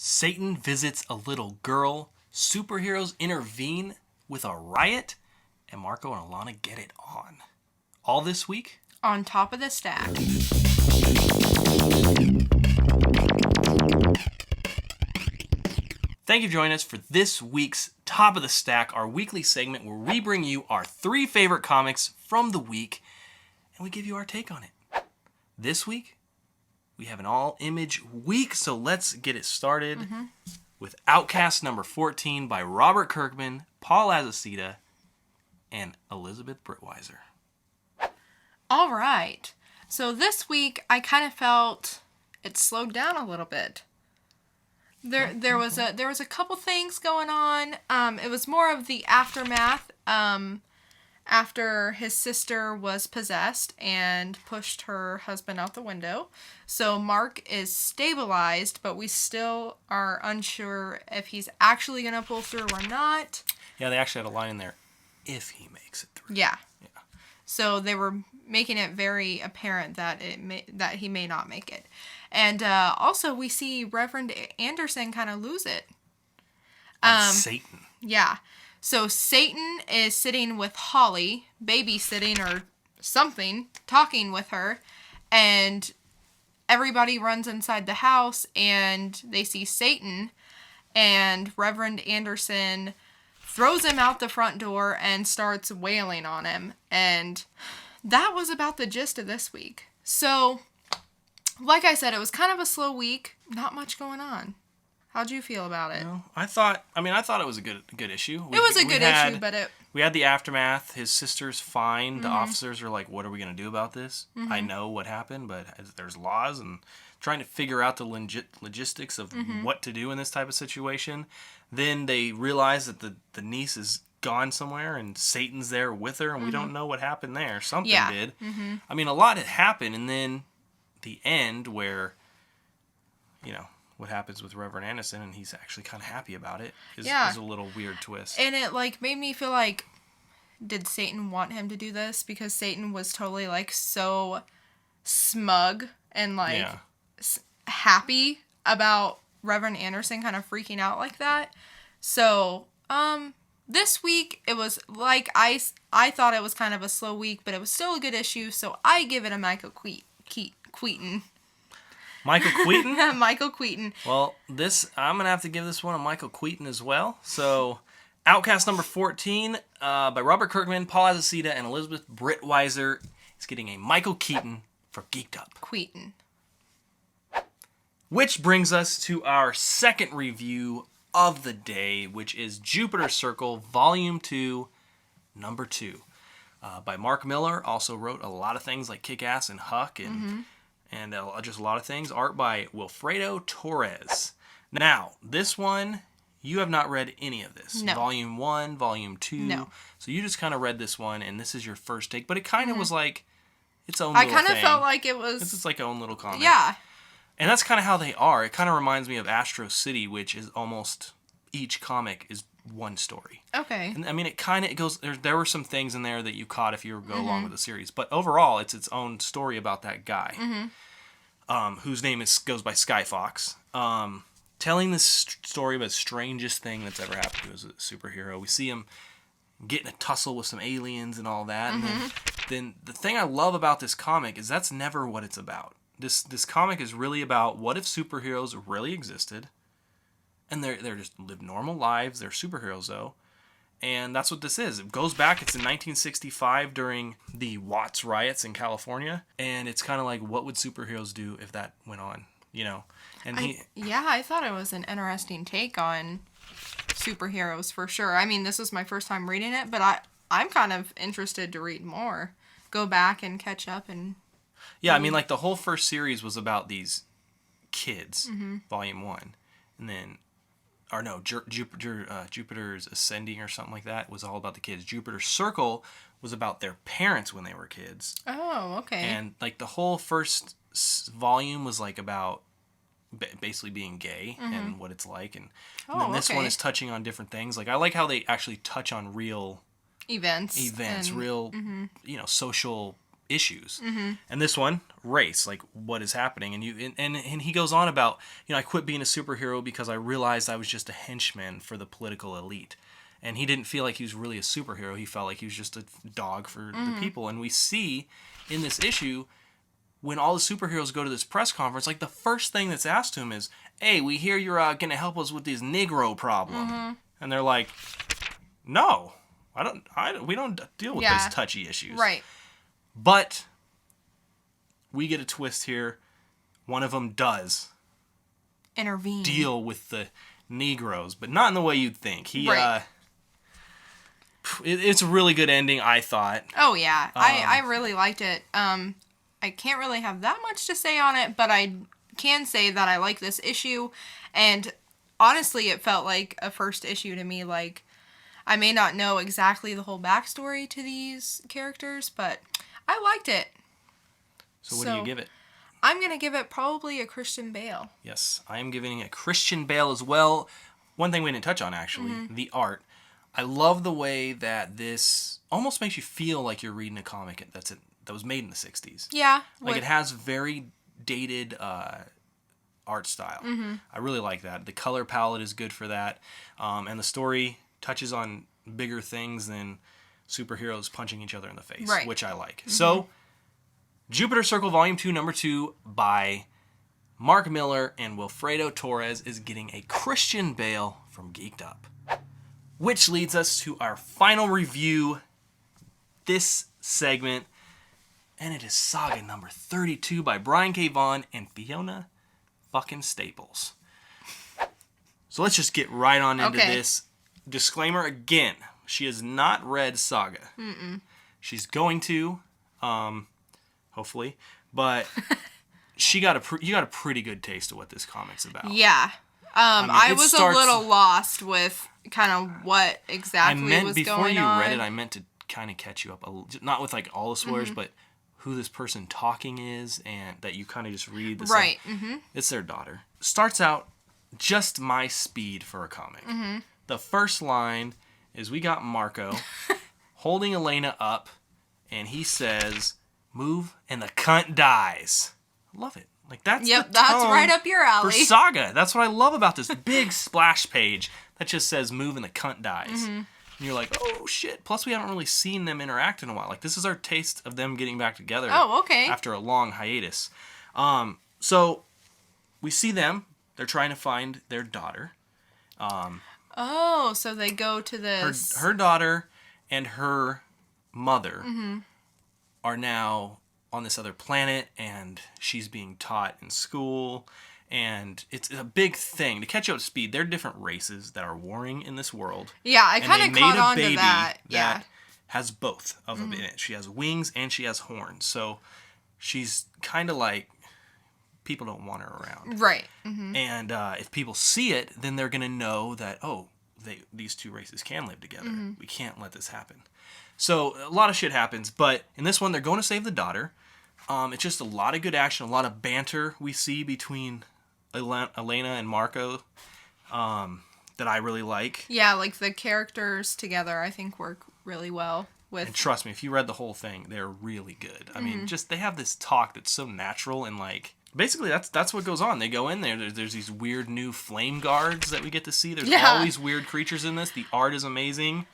Satan visits a little girl, superheroes intervene with a riot, and Marco and Alana get it on. All this week on Top of the Stack. Thank you for joining us for this week's Top of the Stack, our weekly segment where we bring you our 3 favorite comics from the week, and we give you our take on it. This week, we have an all-image week, so let's get it started with Outcast number 14 by Robert Kirkman, Paul Azaceta, and Elizabeth Brittweiser. All right. So this week, I kind of felt it slowed down a little bit. There was a couple things going on. It was more of the aftermath after his sister was possessed and pushed her husband out the window. So Mark is stabilized, but we still are unsure if he's actually going to pull through or not. Yeah, they actually had a line in there, if he makes it through. Yeah. So they were making it very apparent that that he may not make it. And also we see Reverend Anderson kind of lose it. Satan. Yeah. So Satan is sitting with Holly, babysitting or something, talking with her, and everybody runs inside the house and they see Satan, and Reverend Anderson throws him out the front door and starts wailing on him. And that was about the gist of this week. So, like I said, it was kind of a slow week. Not much going on. How'd you feel about it? Well, I thought it was a good issue. It was a good issue, but we had the aftermath. His sister's fine. The officers are like, what are we going to do about this? I know what happened, but there's laws and trying to figure out the logistics of what to do in this type of situation. Then they realize that the niece is gone somewhere and Satan's there with her, and we don't know what happened there. Something did. I mean, a lot had happened, and then the end where, what happens with Reverend Anderson, and he's actually kind of happy about it, is a little weird twist. And it, made me feel like, did Satan want him to do this? Because Satan was totally, so smug and, happy about Reverend Anderson kind of freaking out like that. So, this week, it was, I thought it was kind of a slow week, but it was still a good issue, so I give it a Michael Queaton. Michael Queaton? Michael Queaton. Well, I'm going to have to give this one a Michael Queaton as well. So, Outcast number 14 by Robert Kirkman, Paul Azaceta, and Elizabeth Brittweiser is getting a Michael Keaton for Geek'd Up. Queaton. Which brings us to our second review of the day, which is Jupiter Circle, Volume 2, Number 2. By Mark Miller, also wrote a lot of things like Kick-Ass and Huck and just a lot of things. Art by Wilfredo Torres. Now, this one, you have not read any of this. No. Volume 1, Volume 2. No. So you just kind of read this one, and this is your first take. But it kind of was like its own little thing. I kind of felt like it was... This is like its own little comic. Yeah. And that's kind of how they are. It kind of reminds me of Astro City, which is almost each comic is one story. Okay. And I mean, it kind of goes. There were some things in there that you caught if you go along with the series, but overall, it's its own story about that guy, whose name goes by Skyfox, telling this story about the strangest thing that's ever happened to him as a superhero. We see him get in a tussle with some aliens and all that, and then the thing I love about this comic is that's never what it's about. This comic is really about what if superheroes really existed, and they're just live normal lives. They're superheroes though, and that's what this is. It goes back. It's in 1965 during the Watts riots in California, and it's kind of like what would superheroes do if that went on, And I thought it was an interesting take on superheroes for sure. I mean, this was my first time reading it, but I'm kind of interested to read more, go back and catch up and. Yeah, I mean, the whole first series was about these kids, Volume 1. And then, Jupiter's Ascending or something like that was all about the kids. Jupiter Circle was about their parents when they were kids. Oh, okay. And, the whole first volume was, about basically being gay and what it's like. And then this one is touching on different things. I like how they actually touch on real events, real, social issues. And this one, race, like what is happening. And he goes on about, I quit being a superhero because I realized I was just a henchman for the political elite. And he didn't feel like he was really a superhero. He felt like he was just a dog for the people. And we see in this issue, when all the superheroes go to this press conference, like the first thing that's asked to him is, hey, we hear you're going to help us with this Negro problem. And they're like, no, we don't deal with those touchy issues. Right. But we get a twist here. One of them does intervene, deal with the Negroes, but not in the way you'd think. It's a really good ending, I thought. Oh yeah, I really liked it. I can't really have that much to say on it, but I can say that I like this issue, and honestly, it felt like a first issue to me. Like, I may not know exactly the whole backstory to these characters, but I liked it. So what do you give it? I'm going to give it probably a Christian Bale. Yes, I am giving it a Christian Bale as well. One thing we didn't touch on, actually, the art. I love the way that this almost makes you feel like you're reading a comic that was made in the 60s. Yeah. Like, it has very dated art style. I really like that. The color palette is good for that. And the story touches on bigger things than superheroes punching each other in the face, which I like. So, Jupiter Circle Volume 2, Number 2 by Mark Miller and Wilfredo Torres is getting a Christian Bale from Geek'd Up. Which leads us to our final review this segment, and it is Saga number 32 by Brian K. Vaughan and Fiona fucking Staples. So let's just get right on into this. Disclaimer again, she has not read Saga. She's going to, hopefully, but you got a pretty good taste of what this comic's about. Yeah. I was a little lost with kind of what exactly was going on. Before you read it, I meant to kind of catch you up, not with like all the spoilers, but who this person talking is, and that you kind of just read the right. It's their daughter. Starts out just my speed for a comic. The first line is, we got Marco holding Elena up, and he says, "Move and the cunt dies." I love it. Like, that's that's right up your alley. For Saga. That's what I love about this big splash page that just says, "Move and the cunt dies." And you're like, oh shit. Plus, we haven't really seen them interact in a while. Like, this is our taste of them getting back together. Oh, okay. After a long hiatus. So we see them. They're trying to find their daughter. So they go to this. Her daughter and her mother are now on this other planet, and she's being taught in school, and it's a big thing. To catch up to speed, they're different races that are warring in this world. Yeah, I kind of caught on to that. That has both of them in it. She has wings and she has horns, so she's kind of like, people don't want her around. Right. And if people see it, then they're going to know that, these two races can live together. We can't let this happen. So a lot of shit happens, but in this one, they're going to save the daughter. It's just a lot of good action, a lot of banter we see between Elena and Marco that I really like. Yeah, like the characters together, I think, work really well. And trust me, if you read the whole thing, they're really good. I mean, just they have this talk that's so natural, and like, basically that's what goes on. They go in there. There's these weird new flame guards that we get to see. There's all these weird creatures in this. The art is amazing.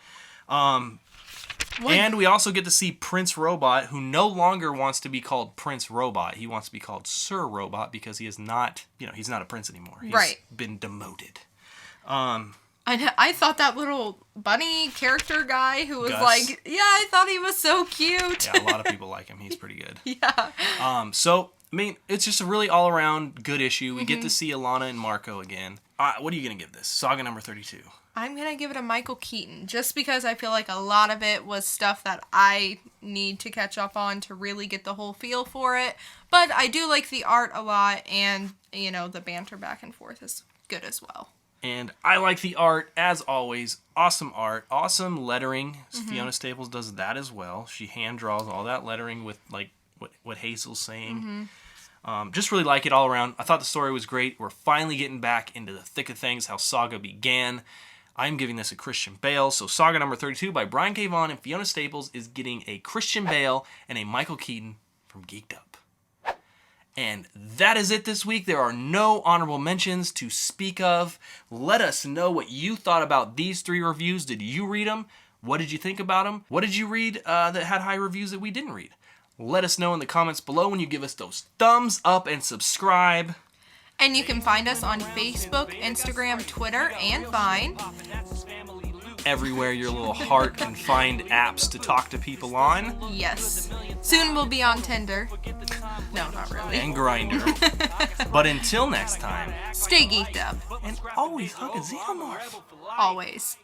And we also get to see Prince Robot, who no longer wants to be called Prince Robot. He wants to be called Sir Robot because he is not, he's not a prince anymore. He's been demoted. I thought that little bunny character guy who was Gus. Like, I thought he was so cute. Yeah, a lot of people like him. He's pretty good. Yeah. So, I mean, it's just a really all-around good issue. We get to see Alana and Marco again. What are you going to give this? Saga number 32. I'm going to give it a Michael Keaton, just because I feel like a lot of it was stuff that I need to catch up on to really get the whole feel for it. But I do like the art a lot, and, the banter back and forth is good as well. And I like the art, as always. Awesome art, awesome lettering. Fiona Staples does that as well. She hand draws all that lettering with, like, what Hazel's saying. Just really like it all around. I thought the story was great. We're finally getting back into the thick of things, how Saga began. I'm giving this a Christian Bale. So Saga number 32 by Brian K. Vaughan and Fiona Staples is getting a Christian Bale and a Michael Keaton from Geek'd. And that is it this week. There are no honorable mentions to speak of. Let us know what you thought about these 3 reviews. Did you read them? What did you think about them? What did you read that had high reviews that we didn't read? Let us know in the comments below when you give us those thumbs up and subscribe. And you can find us on Facebook, Instagram, Twitter, and Vine. Everywhere your little heart can find apps to talk to people on. Yes. Soon we'll be on Tinder. No, not really. And Grindr. But until next time, stay geeked up. and always hug a xenomorph. Always.